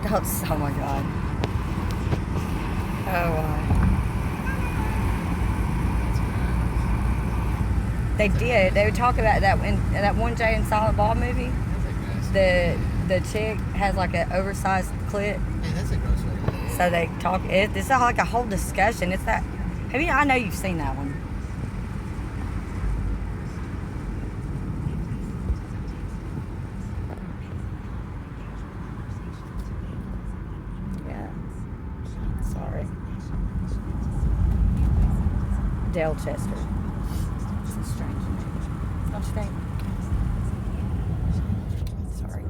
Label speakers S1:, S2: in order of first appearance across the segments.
S1: Oh my God. Oh, wow. They did. They would talk about that in that one Jay and Silent Bob movie. The chick has like an oversized clit.
S2: Hey, that's a gross way.
S1: So they talk. It's like a whole discussion. It's that. I know you've seen that one. Yeah. Sorry. Dale Chester. It's a strange name. Don't you think? Sorry.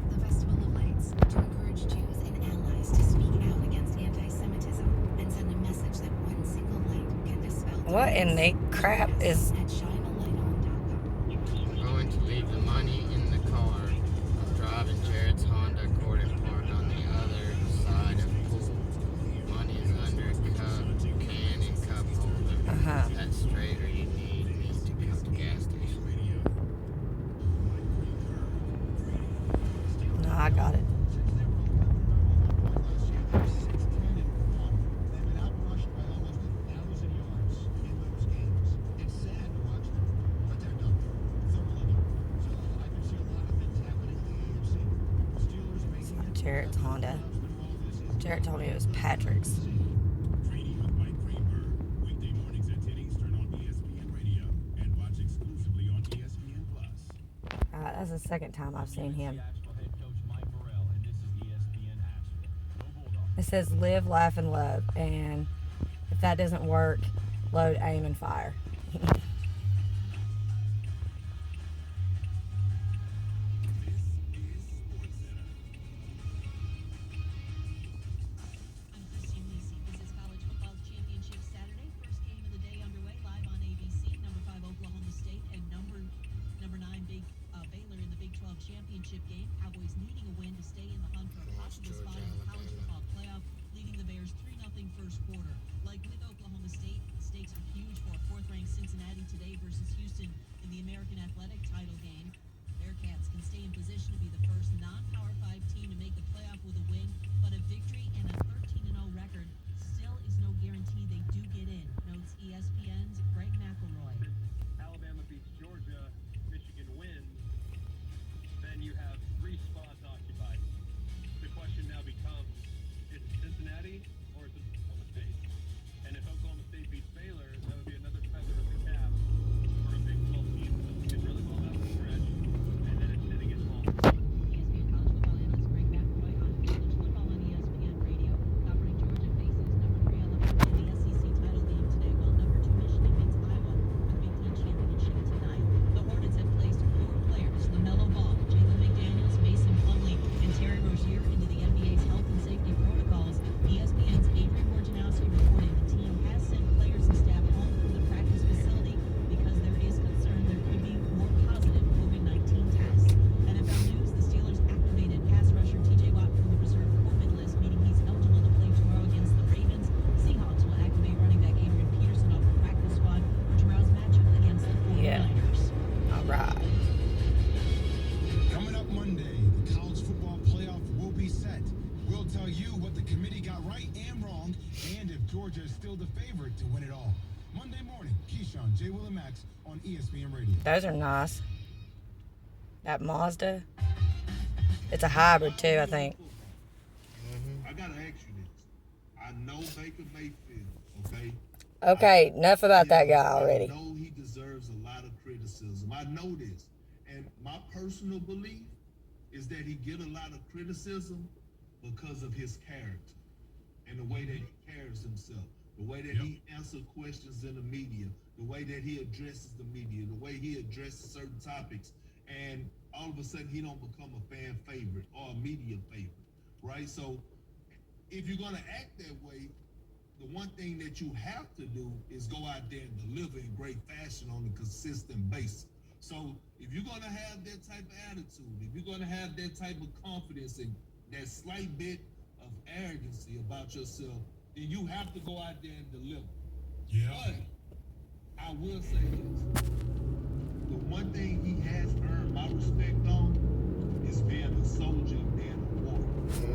S3: The Festival of Lights, to encourage Jews and allies to speak out against anti-Semitism and send a message that one single light can dispel.
S1: What in the crap is?
S3: At shinealighton.com.
S2: I'm going to leave the money in the car. I'm driving Jared's Honda Accord and parked on the other side of the pool. Money is under a cup, can, and cup holder. That's straight, or you need me to come to gas station.
S1: No, I got it. Jarrett's Honda. Jarrett told me it was Patrick's. That's the second time I've seen him. It says live, laugh, and love. And if that doesn't work, load, aim, and fire.
S4: Championship game. Cowboys needing a win to stay in the hunt for a possible spot in the college football playoff, leading the Bears 3-0 first quarter. Like with Oklahoma State, the stakes are huge for a fourth-ranked Cincinnati today versus Houston in the American Athletic title game. Bearcats can stay in position to be the first non-Power 5 team to make the playoff with a win, but a victory and a 13-0 record still is no guarantee they do get in, notes ESPN's Greg McElroy.
S5: Alabama beats Georgia, Michigan wins. Then you have 3 spots occupied. The question now becomes, is it Cincinnati or is it Oklahoma State? And if Oklahoma State beats Baylor, that would be another feather in the cap for a Big 12 team that did really well down the stretch, and then it's sitting at home.
S4: ESPN college football analyst Greg McElroy on college football on ESPN Radio, covering Georgia faces number 3 Alabama in the SEC title game today, while number 2 Michigan beats Iowa for the Big Ten championship tonight. The Hornets have placed 4 players, LaMelo Ball, Jalen McDaniels, Mason Plumlee, and Terry Rozier into the NBA's health and safety protocols. ESPN's Avery Wojnarowski reporting the team has sent players and staff home from the practice facility because there is concern there could be more positive COVID-19 tests. NFL news, the Steelers activated pass rusher TJ Watt from the reserve COVID list, meaning he's eligible to play tomorrow against the Ravens. Seahawks will activate running back Adrian Peterson off the practice squad for tomorrow's matchup against the 49ers.
S1: All right.
S6: Coming up Monday, the college football playoff will be set. We'll tell you what the committee got right and wrong, and if Georgia is still the favorite to win it all. Monday morning, Keyshawn, J. Will and Max on ESPN Radio.
S1: Those are nice. That Mazda. It's a hybrid too, I think.
S7: I gotta ask you this. I know Baker Mayfield, okay?
S1: Okay, enough about that guy already.
S7: I know he deserves a lot of criticism. I know this. And my personal belief is that he get a lot of criticism because of his character and the way that he carries himself, the way that he answers questions in the media, the way that he addresses the media, the way he addresses certain topics, and all of a sudden he don't become a fan favorite or a media favorite, right? So if you're gonna act that way, the one thing that you have to do is go out there and deliver in great fashion on a consistent basis. So if you're gonna have that type of attitude, if you're gonna have that type of confidence and that slight bit of arrogancy about yourself, then you have to go out there and deliver.
S6: Yeah.
S7: But I will say this. The one thing he has earned my respect on is being a soldier and being a warrior.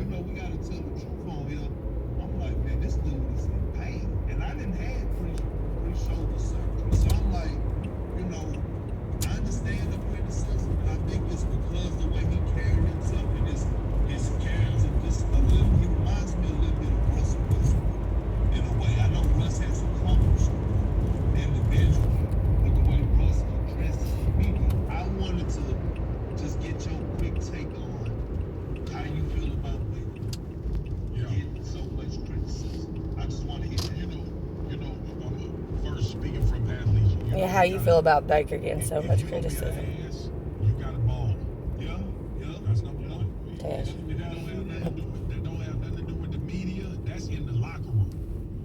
S1: how you feel about Baker getting so
S6: If
S1: much
S6: you gonna be an
S1: criticism.
S6: ass, you got a ball.
S7: Yeah, yeah.
S6: That's number one.
S1: Yes.
S6: That don't have nothing to do with the media. That's in the locker room.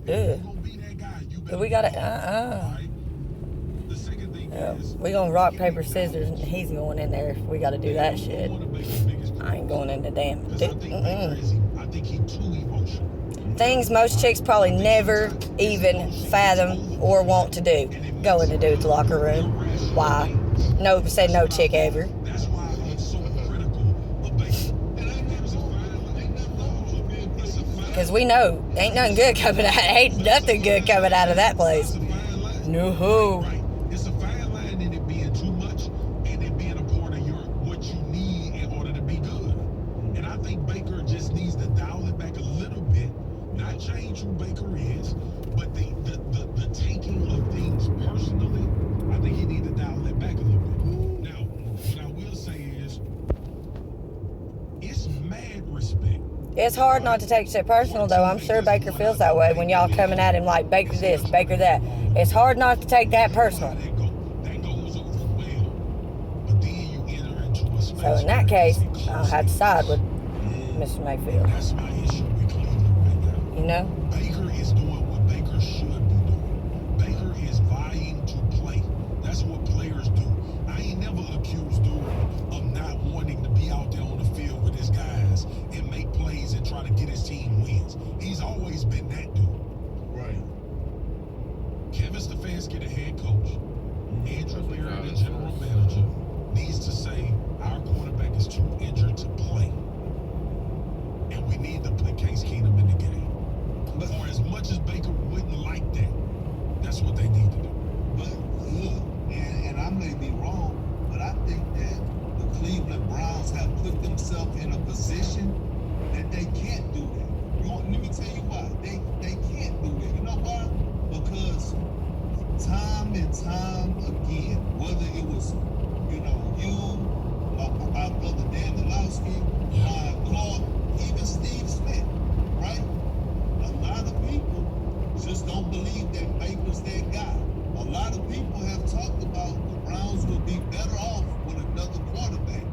S1: Ugh.
S6: If you gonna be that guy, you better
S1: We
S6: be
S1: gotta,
S6: ball. Alright? The second thing is,
S1: we gonna rock, paper, scissors, and he's going in there if we gotta do that shit. I ain't going in the damn.
S6: Because I think Baker I think he too emotional.
S1: Things most chicks probably never even fathom or want to do. Go in the dude's locker room. Why? No, said no chick ever.
S6: That's why I'm so critical of Baker.
S1: Because we know ain't nothing good coming out. Ain't nothing good coming out of that place. No.
S6: Right. It's a fine line in it being too much and it being a part of what you need in order to be good. And I think Baker just needs to dial it back a little bit, not change who Baker is, but the taking of things personally, I think he needs to dial it back a little bit. Now, what I will say is, it's mad respect.
S1: It's hard not to take shit personal, though. I'm sure Baker feels that way when y'all coming at him like Baker this, Baker that. It's hard not to take that personal.
S6: That goes over well, but then you enter into a space.
S1: So in that case, I'll have to side with Mr. Mayfield.
S6: That's my issue with Cleveland right now.
S1: You know?
S6: Baker is doing what Baker should be doing. Baker is vying to play. That's what players do. I ain't never accused dude of not wanting to be out there on the field with his guys and make plays and try to get his team wins. He's always been that dude. Right. Kevin Stefanski, the head coach, Andrew Berry, the general manager, needs to say our quarterback is too injured to play. And we need to put Case Keenum in the game. But for as much as Baker wouldn't like that, that's what they need to do.
S7: But look, and I may be wrong, but I think that the Cleveland Browns have put themselves in a position that they can't do that. Let me tell you why. They can't do that. You know why? Because time and time again, whether it was, you, our brother Dan Delowski, Ryan Clark, even Steve Smith, right? A lot of people just don't believe that Baker's their guy. A lot of people have talked about the Browns would be better off with another quarterback.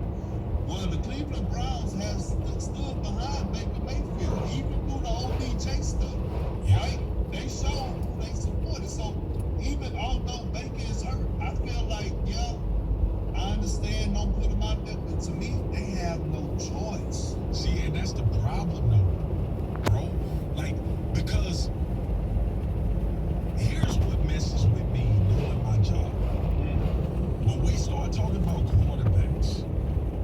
S7: Well, the Cleveland Browns have stood behind Baker Mayfield, even through the OBJ stuff, right? They showed who they supported. So even although Baker is hurt, I feel like, yeah, I understand, don't put him out there, but to me, they have no choice.
S6: See, and that's the problem, though, bro. Like, because here's what messes with me doing my job. When we start talking about quarterbacks,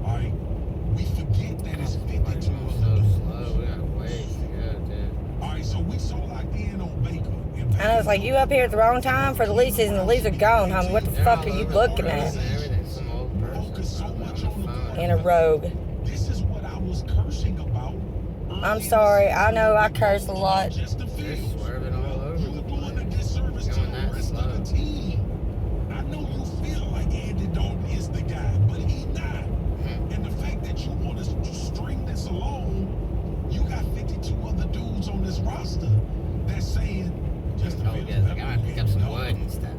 S6: all right, we forget that it's 52 of
S2: So
S6: them.
S2: slow, we got ways to go, dude.
S6: All right, so we so locked in on Baker.
S1: And I was like, you up here at the wrong time for the leases, and the leaves are gone, homie. What the fuck are you looking at?
S2: Everything's some old person.
S6: Focus so much on the phone.
S1: In a rogue.
S6: This is what I was cursing about.
S1: I'm sorry. I know I curse a lot.
S6: Just the
S2: They're
S6: field.
S2: swerving all over
S6: You're
S2: the
S6: doing a
S2: place.
S6: disservice to
S2: Going
S6: the
S2: that
S6: rest
S2: slow.
S6: of the team. I know you feel like Andy Dalton is the guy, but he's not. And the fact that you want to string this along, you got 52 other dudes on this roster that's saying, just the
S2: Oh,
S6: field.
S2: yeah, I gotta pick up some wood and stuff.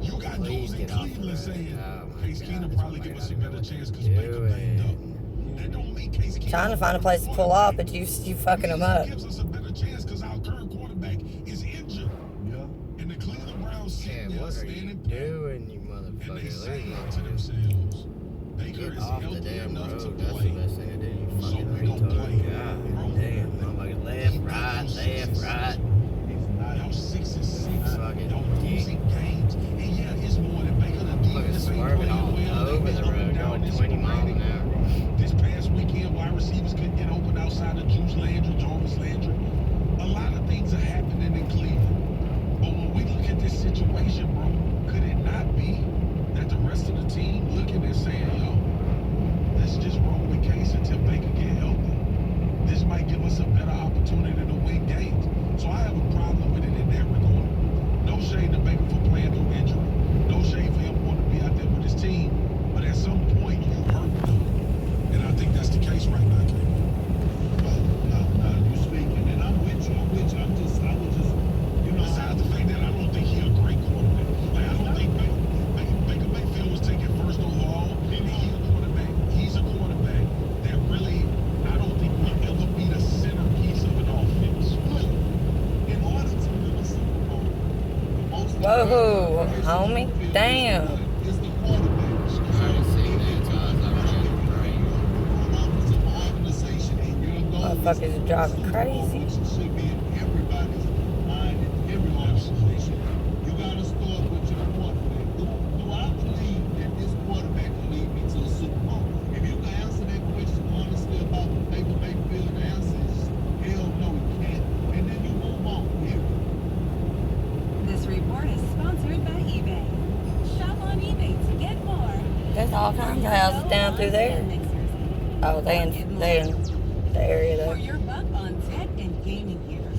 S6: You got
S2: Please
S6: dudes in
S2: get off the
S6: Cleveland
S2: road.
S6: saying,
S2: Oh, my
S6: Case
S2: God,
S6: Keenum
S2: this
S6: probably
S2: might
S6: give us
S2: not
S6: a
S2: be
S6: better
S2: what
S6: chance
S2: to
S6: because Baker
S2: do
S6: banged up.
S2: it.
S6: That don't mean Case Keenum.
S1: Trying to find a place to pull off, but you fucking them up.
S6: Gives us a better chance because our current quarterback is injured.
S7: Yeah.
S6: And the Cleveland Browns
S2: Yeah,
S6: sitting there
S2: what are you
S6: standing pat,
S2: doing, you
S6: and they
S2: motherfucker?
S6: saying
S2: Leave
S6: to
S2: me
S6: themselves, Baker
S2: Get
S6: is
S2: off the
S6: healthy
S2: damn
S6: enough to
S2: road. That's the
S6: play.
S2: best thing to do, you
S6: So
S2: fucking
S6: we gon' play.
S2: retard. God
S6: Bro,
S2: damn, motherfucker. Left, right, left, right.
S6: Y'all 6-6.
S2: Fucking
S6: Y'all
S2: dick.
S6: losing games. And yeah, it's more than Baker. The
S2: Fucking
S6: defense ain't
S2: swerving
S6: playing
S2: all
S6: well. They
S2: over
S6: been
S2: the
S6: up and
S2: road,
S6: down
S2: going
S6: this
S2: 20 miles
S6: sporadic.
S2: an hour.
S6: This past weekend, wide receivers couldn't get open outside of Juice Landry, Jarvis Landry. A lot of things are happening in Cleveland. But when we look at this situation, bro, could it not be that the rest of the team looking and saying, yo, let's just roll with Case until Baker get healthy? This might give us a better opportunity to win games. So I have a problem with it in that regard. No shade to Baker for playing through injury. No shade for him wanting to be out there with his team. But at some point, you hurt them. And I think that's the case right now, Kate.
S1: Oh, homie. Damn.
S7: Is the quarterback.
S2: I already seen that, so I was already in the break.
S7: Office of an organization, and your goal
S1: Motherfuckers are driving crazy.
S7: which should be in everybody's mind in every organization. You gotta start with your quarterback. Do I believe that this quarterback can lead me to a Super Bowl? If you can answer that question honestly about Baker Mayfield, the answer is hell no, he can't. And then you move on. Period.
S8: This report is sponsored by eBay. Shop on eBay to get more.
S1: There's all kinds of houses down through there. Oh, they in the area
S8: For
S1: though.
S8: your buck on tech and gaming gear.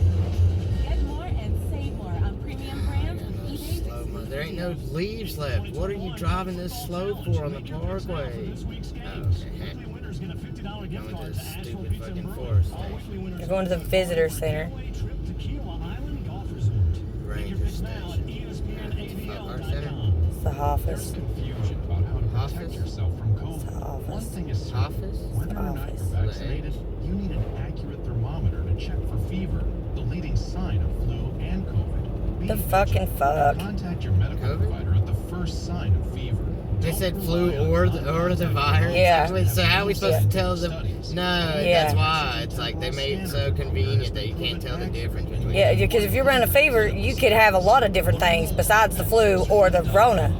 S8: Get more and save more on premium brands with eBay's
S2: Slow mo. There ain't no leaves left. What are you driving this slow for on the parkway? Oh, okay. Going to this stupid fucking forest station.
S1: You're going to the visitor center.
S2: Ranger station. Our center?
S1: It's the office.
S9: Confusion about how to protect
S2: Office?
S9: yourself from
S1: It's
S9: COVID.
S1: the
S9: One
S1: office.
S9: thing is certain.
S2: Office?
S9: Whether or not
S1: Office.
S9: you're vaccinated, you need an accurate thermometer to check for fever, the leading sign of flu and COVID. Be
S1: The fucking fuck.
S9: Contact your medical
S2: COVID?
S9: provider at the first sign of fever.
S2: They
S9: Don't
S2: said
S9: rely
S2: flu
S9: on
S2: or
S9: doctors
S2: the virus.
S1: Yeah.
S2: Actually, so how are we supposed
S1: Yeah.
S2: to tell them? No,
S1: Yeah.
S2: that's why. It's like they made it so convenient that you can't tell the difference between.
S1: Yeah, because if you're running a fever, you could have a lot of different things besides the flu or the Rona.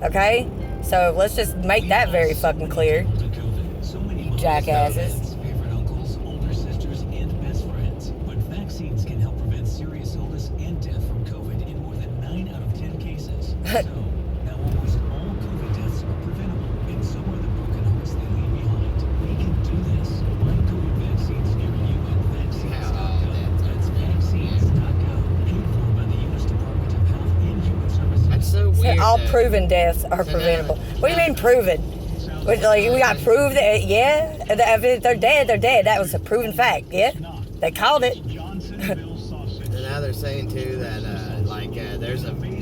S1: Okay? So let's just make that very fucking clear. You jackasses.
S10: Favorite uncles, older sisters, and best friends. But vaccines can help prevent serious illness and death from COVID in more than 9 out of 10 cases. So, now almost all COVID deaths are preventable, and so are the broken hearts they leave behind. We can do this. Find COVID vaccines near you at vaccines.gov. That's vaccines.gov. Paid for by the U.S. Department of Health and Human Services.
S2: That's so weird.
S1: All
S2: that-
S1: proven deaths are preventable. What do you mean proven? Like, we got proof that, yeah, if they're dead, they're dead. That was a proven fact, yeah? They called it.
S2: And now they're saying too that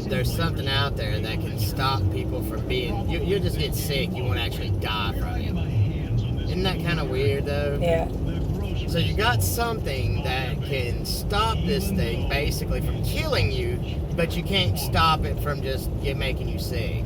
S2: there's something out there that can stop people from being. You'll just get sick. You won't actually die from it. Isn't that kind of weird though?
S1: Yeah.
S2: So you got something that can stop this thing basically from killing you, but you can't stop it from just making you sick.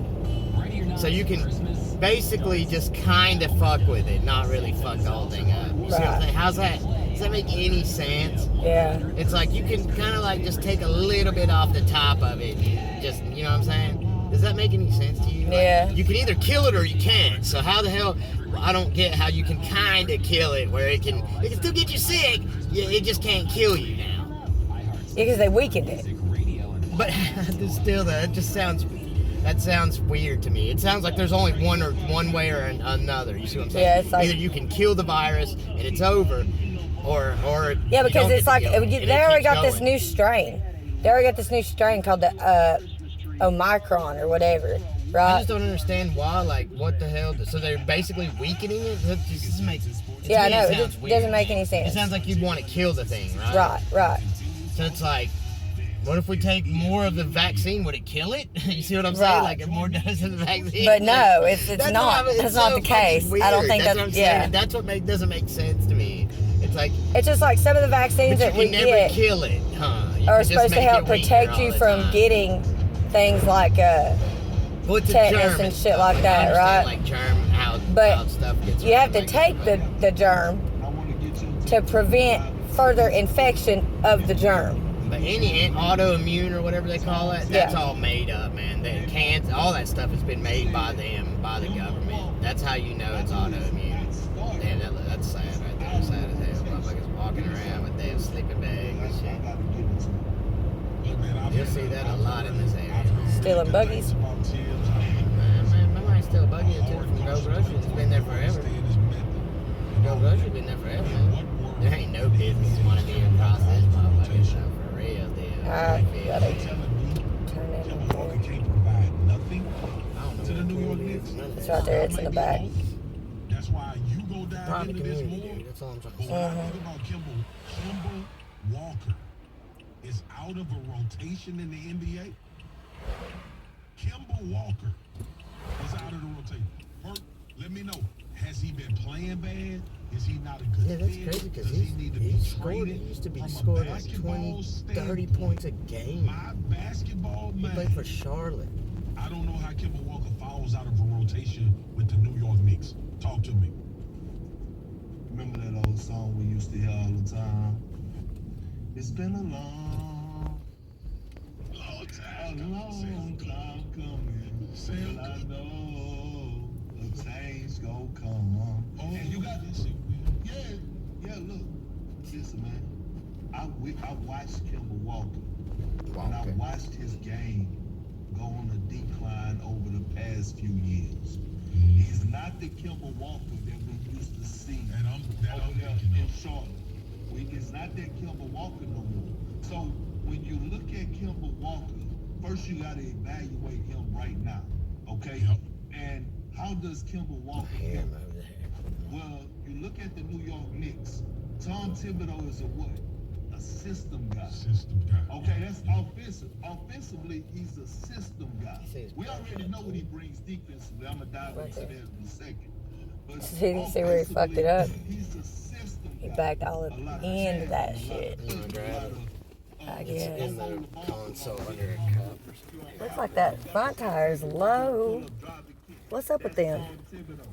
S2: So you can basically just kind of fuck with it, not really fuck the whole thing up. You see what I'm saying? How's that? Does that make any sense?
S1: Yeah.
S2: It's like you can kind of like just take a little bit off the top of it. Just, you know what I'm saying? Does that make any sense to you? Like,
S1: Yeah.
S2: you can either kill it or you can't. So how the hell? I don't get how you can kind of kill it where it can still get you sick. Yeah, it just can't kill you now.
S1: Yeah, because they weakened it.
S2: But still, that sounds weird to me. It sounds like there's only one way or another. You see what I'm saying?
S1: Yeah, it's like-
S2: either you can kill the virus and it's over, or
S1: Yeah,
S2: you
S1: because
S2: don't
S1: it's
S2: get to
S1: like
S2: kill it, and
S1: they
S2: it
S1: already
S2: keeps
S1: got this
S2: going.
S1: new strain. They already got this new strain called the Omicron or whatever,
S2: I
S1: right?
S2: just don't understand why. Like, what the hell? So they're basically weakening it. That just doesn't make.
S1: Yeah, I know. It
S2: sounds
S1: just
S2: weird.
S1: doesn't make any
S2: It
S1: sense.
S2: sounds like you'd want to kill the thing, right?
S1: Right, right.
S2: So it's like, what if we take more of the vaccine? Would it kill it? You see what I'm saying?
S1: Right.
S2: Like, if more does of the vaccine.
S1: But no, it's
S2: That's
S1: not.
S2: why it's
S1: That's not
S2: so
S1: the case.
S2: fucking
S1: I don't
S2: weird.
S1: think
S2: that's
S1: that's,
S2: what I'm
S1: yeah.
S2: saying. That's what doesn't make sense to me. It's like,
S1: It's just like some of the vaccines
S2: but you
S1: that we
S2: can never
S1: get
S2: kill it, huh? You
S1: are
S2: can just
S1: supposed to
S2: make
S1: help
S2: it weaker
S1: protect
S2: all
S1: you
S2: the
S1: from
S2: time.
S1: getting things like
S2: Well, it's a
S1: tetanus
S2: germ
S1: and shit
S2: stuff.
S1: like
S2: I
S1: that,
S2: understand,
S1: right?
S2: Like germ, how
S1: But
S2: stuff gets
S1: you have to
S2: around,
S1: take
S2: like,
S1: the germ to prevent further infection of the germ.
S2: But any autoimmune or whatever they call it, that's
S1: Yeah.
S2: all made up, man. The cancer, all that stuff has been made by them, by the government. That's how you know it's autoimmune. Damn, that's sad right there. Sad as hell. Motherfuckers walking around with their sleeping bags and shit. You'll see that a lot in this area.
S1: Stealing buggies.
S2: Man, my mind's still buggy too from Go Grocery. It's been there forever. Go Grocery's been there forever, man. There ain't no business wanting to be across this motherfucker stuff for real, dude.
S1: Gotta turn it
S6: Walker can't provide nothing.
S2: I don't know
S6: to the
S2: what
S6: New York
S2: it
S6: Knicks.
S2: is. None of
S1: It's
S2: that.
S1: right there. It's in the back.
S6: That's why you go dive
S2: Private
S6: into this
S2: community,
S6: more.
S2: dude. That's all I'm trying to
S6: But
S2: say.
S6: when I think about Kimball Walker is out of a rotation in the NBA. Kimball Walker is out of the rotation. Bert, let me know. Has he been playing bad? Is he not a good
S11: Yeah, that's
S6: fit?
S11: crazy because
S6: Does he need to be
S11: he scored. He
S6: traded
S11: used to be
S6: from a
S11: scoring like
S6: basketball
S11: 20, 30
S6: standpoint?
S11: points a game.
S6: My basketball
S11: He
S6: man.
S11: played for Charlotte.
S6: I don't know how Kemba Walker falls out of a rotation with the New York Knicks. Talk to me.
S7: Remember that old song we used to hear all the time? It's been a long time coming.
S6: Sam,
S7: Well, I know a change gon' come. And you got this. Yeah, look. Listen, man. I watched Kemba Walker. And I watched his game go on a decline over the past few years. He's not the Kemba Walker that we used to see
S6: And I'm
S7: over there
S6: thinking
S7: in
S6: of.
S7: Charlotte. It's not that Kemba Walker no more. So when you look at Kemba Walker, first you gotta evaluate him right now. Okay?
S6: Yep.
S7: And how does Kemba Walker
S11: Him
S7: help?
S11: over there.
S7: Well, you look at the New York Knicks. Tom Thibodeau is a what? A system guy.
S6: System guy.
S7: Okay, that's offensive. Offensively, he's a system guy. We already know what he brings defensively. I'm gonna dive into that in a second. But
S1: See where he fucked it up?
S7: he's a system
S1: He
S7: guy.
S1: backed all
S7: A lot of
S1: into that
S7: tackling,
S1: shit.
S7: a lot of cutting, a lot of,
S1: I
S11: It's
S1: guess.
S11: in the console under a cup or something.
S1: Looks like that front tire's low. What's up with them?
S7: Tom Thibodeau.